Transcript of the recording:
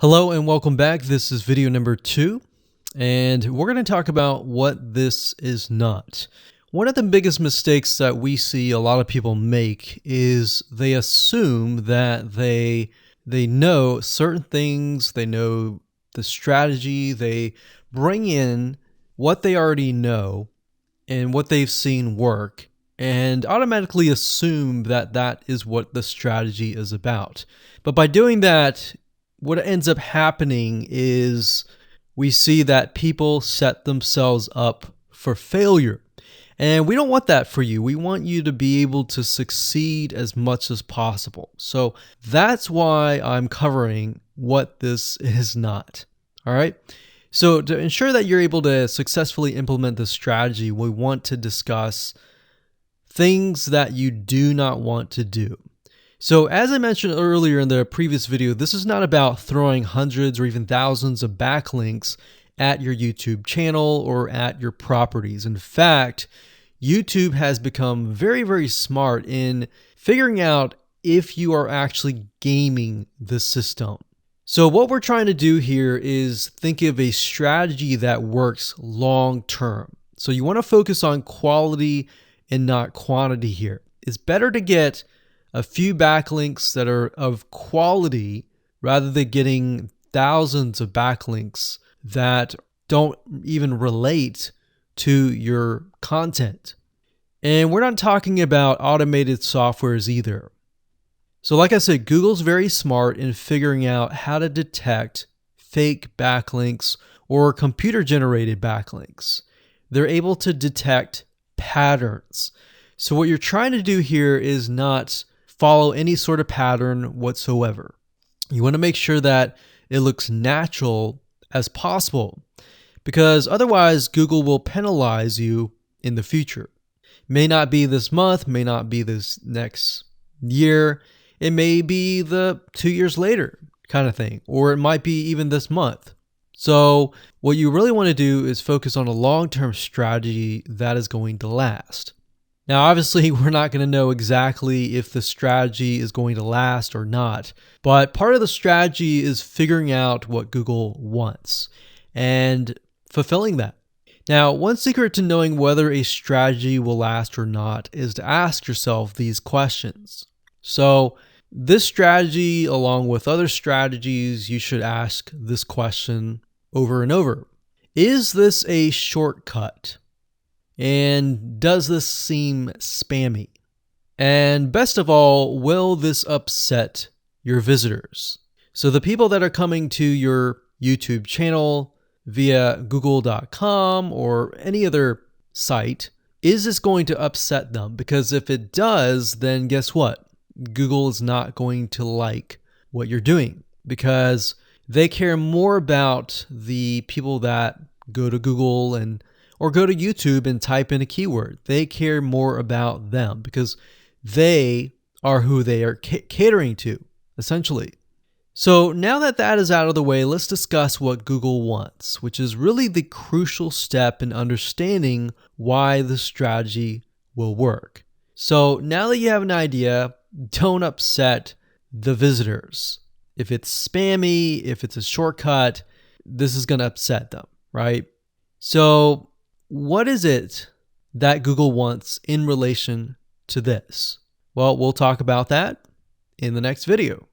Hello and welcome back. This is video number 2, and we're going to talk about what this is not. One of the biggest mistakes that we see a lot of people make is they assume that they know certain things, they know the strategy, they bring in what they already know and what they've seen work and automatically assume that that is what the strategy is about. But by doing that, what ends up happening is we see that people set themselves up for failure. And we don't want that for you. We want you to be able to succeed as much as possible. So that's why I'm covering what this is not. All right. So to ensure that you're able to successfully implement this strategy, we want to discuss things that you do not want to do. So as I mentioned earlier in the previous video, this is not about throwing hundreds or even thousands of backlinks at your YouTube channel or at your properties. In fact, YouTube has become very, very smart in figuring out if you are actually gaming the system. So what we're trying to do here is think of a strategy that works long term. So you want to focus on quality and not quantity here. It's better to get a few backlinks that are of quality rather than getting thousands of backlinks that don't even relate to your content. And we're not talking about automated softwares either. So like I said, Google's very smart in figuring out how to detect fake backlinks or computer-generated backlinks. They're able to detect patterns. So what you're trying to do here is not follow any sort of pattern whatsoever. You want to make sure that it looks natural as possible, because otherwise Google will penalize you in the future. May not be this month, may not be this next year, it may be the 2 years later kind of thing, or it might be even this month. So what you really want to do is focus on a long-term strategy that is going to last. Now, obviously, we're not going to know exactly if the strategy is going to last or not, but part of the strategy is figuring out what Google wants and fulfilling that. Now, one secret to knowing whether a strategy will last or not is to ask yourself these questions. So, this strategy, along with other strategies, you should ask this question over and over. Is this a shortcut? And does this seem spammy? And best of all, will this upset your visitors? So the people that are coming to your YouTube channel via google.com or any other site, is this going to upset them? Because if it does, then guess what? Google is not going to like what you're doing, because they care more about the people that go to Google or go to YouTube and type in a keyword. They care more about them because they are who they are catering to, essentially. So now that that is out of the way, let's discuss what Google wants, which is really the crucial step in understanding why the strategy will work. So now that you have an idea, don't upset the visitors. If it's spammy, if it's a shortcut, this is going to upset them, right? So what is it that Google wants in relation to this? Well, we'll talk about that in the next video.